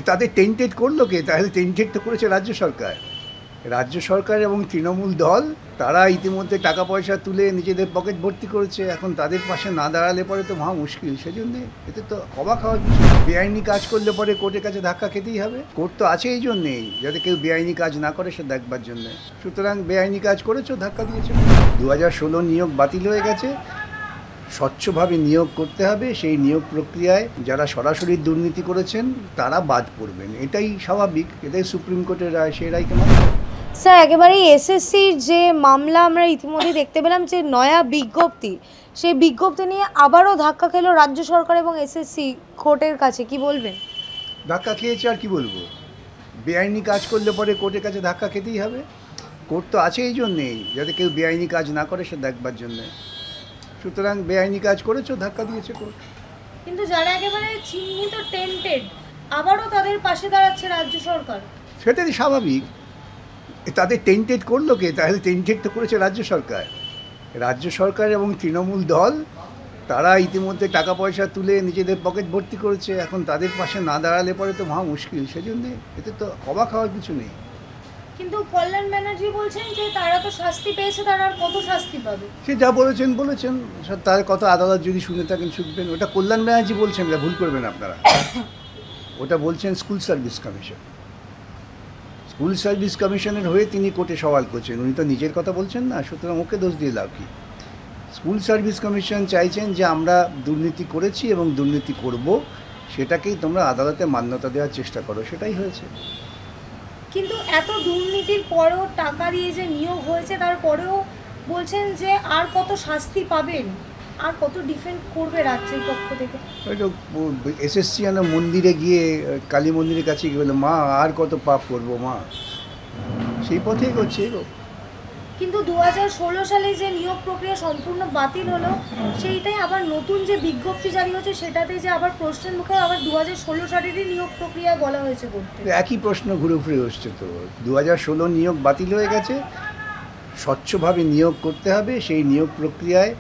তাদের টেন্টেড করলো কে? তাহলে টেন্টেড তো করেছে রাজ্য সরকার। রাজ্য সরকার এবং তৃণমূল দল তারা ইতিমধ্যে টাকা পয়সা তুলে নিজেদের পকেট ভর্তি করেছে। এখন তাদের পাশে না দাঁড়ালে পরে তো মহা মুশকিল। সেজন্যে এতে তো অবাক হওয়ার কিছু নেই। বেআইনি কাজ করলে পরে কোর্টের কাছে ধাক্কা খেতেই হবে। কোর্ট তো আছে এই জন্যেই, যাতে কেউ বেআইনি কাজ না করে সে দেখবার জন্যে। সুতরাং বেআইনি কাজ করেছো, ধাক্কা দিয়েছে। 2016 নিয়োগ বাতিল হয়ে গেছে। স্বচ্ছভাবে নিয়োগ করতে হবে। সেই নিয়োগ প্রক্রিয়ায় যারা সরাসরি দুর্নীতি করেছেন তারা বাদ পড়বেন, এটাই স্বাভাবিক। এটাই সুপ্রিম কোর্টের রায়, সেই রায়কে মানতে হবে। স্যার, একেবারেই এসএসসির যে মামলা আমরা ইতিমধ্যে দেখতে পেলাম, যে নয়া বিজ্ঞপ্তি, সেই বিজ্ঞপ্তি নিয়ে আবারও ধাক্কা খেলো রাজ্য সরকার এবং এসএসসি কোর্টের কাছে, কি বলবেন? ধাক্কা খেয়েছে, আর কি বলবো। বেআইনি কাজ করলে পরে কোর্টের কাছে ধাক্কা খেতেই হবে। কোর্ট তো আছে এই জন্যেই, যাতে কেউ বেআইনি কাজ না করে সে দেখবার জন্যে। সুতরাং বেআইনি কাজ করেছো, ধাক্কা দিয়েছে কোর্ট। কিন্তু যারা একেবারে চিহ্নিত টেন্টেড, আবারও তাদের পাশে দাঁড়াচ্ছে রাজ্য সরকার। সেটাই স্বাভাবিক। তাদের টেন্টেড করলো কে? তাহলে টেন্টেড তো করেছে রাজ্য সরকার। রাজ্য সরকার এবং তৃণমূল দল তারা ইতিমধ্যে টাকা পয়সা তুলে নিজেদের পকেট ভর্তি করেছে। এখন তাদের পাশে না দাঁড়ালে পরে তো মহা মুশকিল। সেজন্যে এতে তো অবাক হওয়ার কিছু নেই। কিন্তু কল্যাণ ব্যানার্জি বলছেন যে তারা তো শাস্তি পেয়েছে, তারা আর কত শাস্তি পাবে? সে যা বলেছেন তার কথা আদালত যদি শুনে থাকেন শুনবেন। ওটা কল্যাণ ব্যানার্জি বলছেন, এটা ভুল করবেন আপনারা। ওটা বলছেন school service commission. School service কমিশনের হয়ে তিনি কোর্টে সওয়াল করছেন, উনি তো নিজের কথা বলছেন না। সুতরাং ওকে দোষ দিয়ে লাভ কি? স্কুল সার্ভিস কমিশন চাইছেন যে আমরা দুর্নীতি করেছি এবং দুর্নীতি করব, সেটাকেই তোমরা আদালতে মান্যতা দেওয়ার চেষ্টা করো। সেটাই হয়েছে। কিন্তু এত দুর্নীতির পরেও, টাকা দিয়ে যে নিয়োগ হয়েছে তারপরেও বলছেন যে আর কত শাস্তি পাবেন, আর কত ডিফেন্ড করবে রাজ্যের পক্ষ থেকে। ওই তো এসএসসি মন্দিরে গিয়ে, কালী মন্দিরের কাছে গিয়ে বলে, মা আর কত পাপ করবো মা, সেই পথেই করছে। কিন্তু 2016 সালে যে নিয়োগ প্রক্রিয়া সম্পূর্ণ বাতিল হলো, সেইটাই আবার নতুন যে বিজ্ঞপ্তি জারি হচ্ছে সেটাতে যে আবার প্রশ্নের মুখে আবার 2016 সালেরই নিয়োগ প্রক্রিয়া বলা হয়েছে করতে। একই প্রশ্ন ঘুরে ফিরে আসছে তো। 2016 নিয়োগ বাতিল হয়ে গেছে। স্বচ্ছভাবে নিয়োগ করতে হবে। সেই নিয়োগ প্রক্রিয়ায়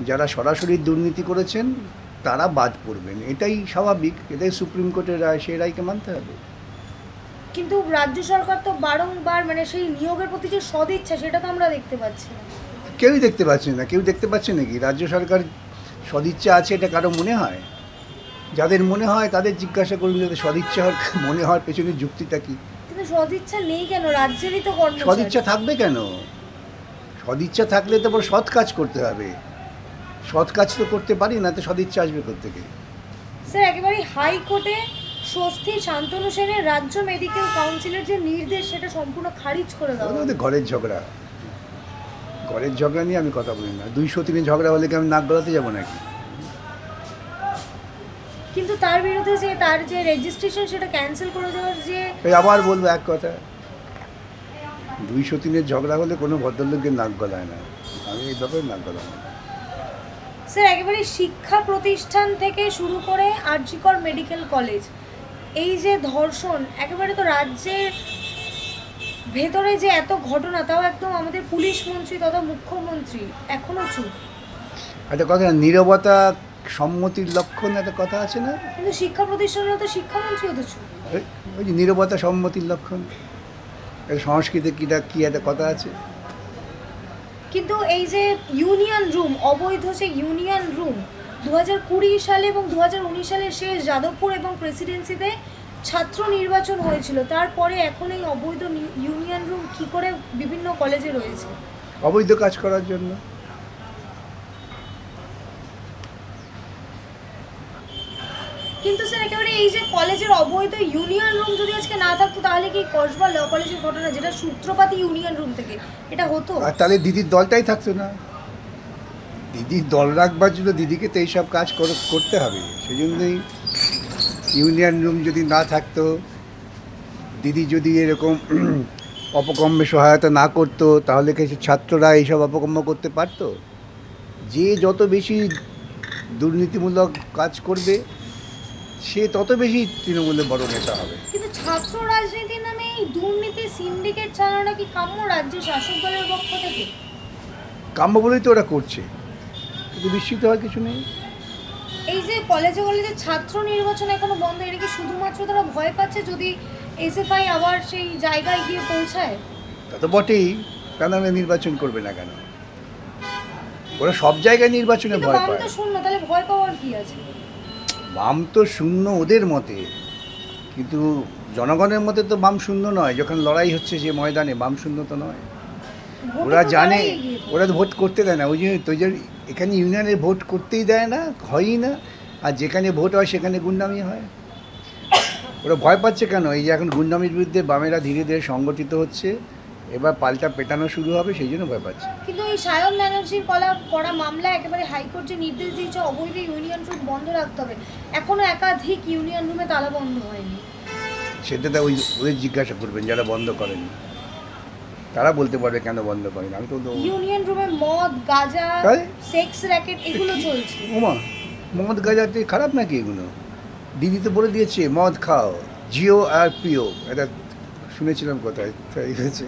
যারা সরাসরি দুর্নীতি করেছেন তারা বাদ পড়বেন, এটাই স্বাভাবিক। এটাই সুপ্রিম কোর্টের রায়, সেই রায়কে মানতে হবে। কিন্তু রাজ্য সরকার তো বারংবার সেই নিয়োগের প্রতি যে সদিচ্ছা, সেটা তো আমরা দেখতে পাচ্ছি না। কেউই দেখতে পাচ্ছে না। কেউ দেখতে পাচ্ছে নাকি রাজ্য সরকার সদিচ্ছা আছে? এটা কারো মনে হয়? যাদের মনে হয় তাদের জিজ্ঞাসা করুন, যাদের সদিচ্ছা মনে হয় পেছনে যুক্তিটা কী। কিন্তু সদিচ্ছা নেই কেন? রাজ্যেরই তো কর্মচারী। সদিচ্ছা থাকবে কেন? সদিচ্ছা থাকলে তো সৎ কাজ করতে হবে। সৎ কাজ তো করতে পারি না, তো সদিচ্ছা আসবে কোত্থেকে? স্যার, একেবারে হাইকোর্টে স্বস্তি শান্তনু সেনের রাজ্য মেডিকেল কাউন্সিলের যে নির্দেশ, সেটা সম্পূর্ণ খারিজ করে দেওয়া। ঘরের ঝগড়া। ঘরের ঝগড়া নিয়ে আমি কথা বলি না। 203 ঝগড়া হলে কি আমি নাক গলাতে যাবো নাকি? কিন্তু তার বিরুদ্ধে যে তার যে রেজিস্ট্রেশন, সেটা ক্যান্সেল করে দেওয়ার যে, আবার বলবো এক কথা, 203 ঝগড়া হলে কোনো ভদ্রলোকের নাক গলায় না। আমি এই ব্যাপারে নাক গলাম না। স্যার, একেবারে শিক্ষা প্রতিষ্ঠান থেকে শুরু করে আরজিকর মেডিকেল কলেজ, এই যে ধর্ষণ, একেবারে তো রাজ্যের ভেতরে যে এত ঘটনা, তাও একদম আমাদের পুলিশ মন্ত্রী তথা মুখ্যমন্ত্রী এখনো চুপ। একটা কথা, নীরবতা সম্মতির লক্ষণ, একটা কথা আছে না? কিন্তু শিক্ষা প্রতিষ্ঠানে তো শিক্ষামন্ত্রী তো চুপ। ওই যে নীরবতা সম্মতির লক্ষণ, সংস্কৃতে কী একটা কথা আছে। কিন্তু এই যে ইউনিয়ন রুম, অবৈধ যে ইউনিয়ন রুম, 2020 সালে এবং 2019 সালে শেষ যাদবপুর এবং প্রেসিডেন্সিতে ছাত্র নির্বাচন হয়েছিল, তারপরে এখন এই অবৈধ ইউনিয়ন রুম কী করে বিভিন্ন কলেজে রয়েছে? অবৈধ কাজ করার জন্য। কিন্তু স্যার, একেবারে এই যে কলেজের অবৈধ ইউনিয়ন রুম যদি আজকে না থাকতো, তাহলে কি কসবা ল কলেজের ঘটনা, যেটা সূত্রপাতী ইউনিয়ন রুম থেকে, এটা হতো? আর তাহলে দিদির দলটাই থাকতো না। দিদির দল রাখবার জন্য দিদিকে তো এইসব কাজ করতে হবে। সেই জন্যই ইউনিয়ন রুম যদি না থাকতো, দিদি যদি এরকম অপকর্মে সহায়তা না করতো, তাহলে কি ছাত্ররা এইসব অপকর্ম করতে পারতো? যে যত বেশি দুর্নীতিমূলক কাজ করবে, সে তত বেশি তৃণমূলে বড় নেতা হবে। কিন্তু ছাত্র রাজনীতির নামে এই দুর্নীতি সিন্ডিকেট চালানোটা কি কাম্য রাজ্যের শাসক দলের পক্ষ থেকে? কাম্য বলেই তো ওরা করছে, কিন্তু বিস্মিত হওয়ার কিছু নেই। এই যে কলেজে কলেজে ছাত্র নির্বাচন এখনো বন্ধ, এটা কি শুধুমাত্র তারা ভয় পাচ্ছে যদি এসএফআই আবার সেই জায়গায় গিয়ে পৌঁছায়? তা তো বটেই, কেন ওরা নির্বাচন করবে না কেন? ওরা সব জায়গায় নির্বাচনে কিন্তু ভয় বাম পায়। তো শূন্য, তাহলে ভয় পাওয়ার কি আছে? বাম তো শূন্য ওদের মতে, কিন্তু জনগণের মতে তো বাম শূন্য নয়। যখন লড়াই হচ্ছে যে ময়দানে, বাম শূন্য তো নয়। ভোটে ওরা তো জানে, তারাই এগিয়ে থাকে। ওরা তো ভোট করতে দেয় না। ওই যে তো যে এখানে ইউনিয়নে ভোট করতেই দেয় না, হয়ই না। আর যেখানে ভোট হয় সেখানে গুন্ডামি হয়। ওরা ভয় পাচ্ছে কেন? এই যে এখন গুন্ডামির বিরুদ্ধে বামেরা ধীরে ধীরে সংগঠিত হচ্ছে, এবার পাল্টা পেটানো শুরু হবে, সেই জন্য ভয় পাচ্ছে। কিন্তু এই সায়ন ব্যানার্জির করা মামলা একেবারে হাইকোর্ট যে নির্দেশ দিয়েছে অবৈধ ইউনিয়ন রুম বন্ধ রাখতে হবে, এখনো একাধিক ইউনিয়ন রুমে তালা বন্ধ হয়নি। সেটা তো ওদের জিজ্ঞাসা করবেন যারা বন্ধ করেনি, তারা বলতে পারবে কেন বন্ধ করেনি। আমি তো ইউনিয়ন রুমে মদ, গাঁজা, তাই? সেক্স র্যাকেট এগুলো চলছে। ওমা, মদ গাজাতে খারাপ নাকি এগুলো? দিদি তো বলে দিয়েছে মদ খাও, জিও আর পিও। এটা শুনেছিলাম কোথায়, তাই হয়েছে।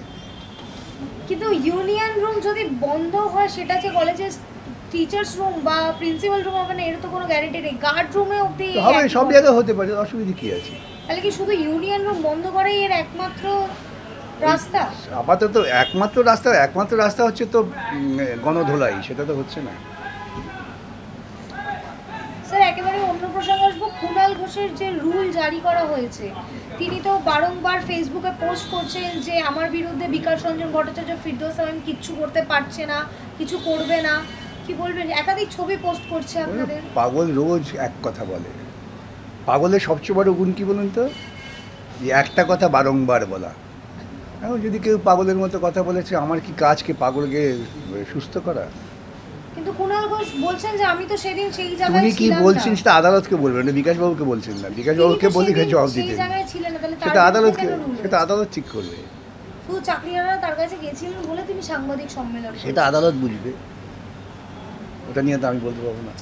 কিন্তু ইউনিয়ন রুম যদি বন্ধ হয়, সেটা যে কলেজের টিচার্স রুম বা প্রিন্সিপাল রুম হবে না, এর তো কোনো গ্যারান্টি নেই। গার্ড রুমে অবধি তো হবে, সব জায়গায় হতে পারে, অসুবিধা কী আছে? তাহলে কি শুধু ইউনিয়ন রুম বন্ধ করাই এর একমাত্র রাস্তা? আপাতত একমাত্র রাস্তা হচ্ছে তো গণধোলাই, সেটা তো হচ্ছে না। স্যার একেবারে অন্য প্রসঙ্গে আসবো। কুণাল ঘোষের যে রুল জারি করা হয়েছে, তিনি তো বারংবার ফেসবুকে পোস্ট করছেন যে আমার বিরুদ্ধে বিকাশ রঞ্জন ভট্টাচার্য, ফিরদৌস সালাম কিচ্ছু করতে পারছে না, কিছু করবে না। কি বলবেন? একাধিক ছবি পোস্ট করছে আপনাদের। পাগল রোজ এক কথা বলে। পাগলের সবচেয়ে বড় গুণ কি বলুন তো? যে একটা কথা বারংবার বলা। এখন যদি কেউ পাগলের মতো কথা বলেছে, আমার কি কাজ কি পাগলকে সুস্থ করা? কিন্তু কুণাল ঘোষ বলছেন যে আমি তো সেদিন সেই জায়গায় উনি কি ছিলাম বলছেন না। সেটা আদালতকে বলবেন, না বিকাশবাবুকে বলছেন না। বিকাশবাবুকে বলি জবাব সেই দিতে, জায়গায় ছিলেন না, তাহলে তার সেটা বিরুদ্ধে আদালতকে, কেন rule সেটা হয়েছে? আদালত ঠিক করবে। শুধু চাকরিহারা তার কাছে গেছিলেন বলে তিনি সাংবাদিক সম্মেলন সেটা আদালত বুঝবে, ওটা নিয়ে তো আমি বলতে পারবো না।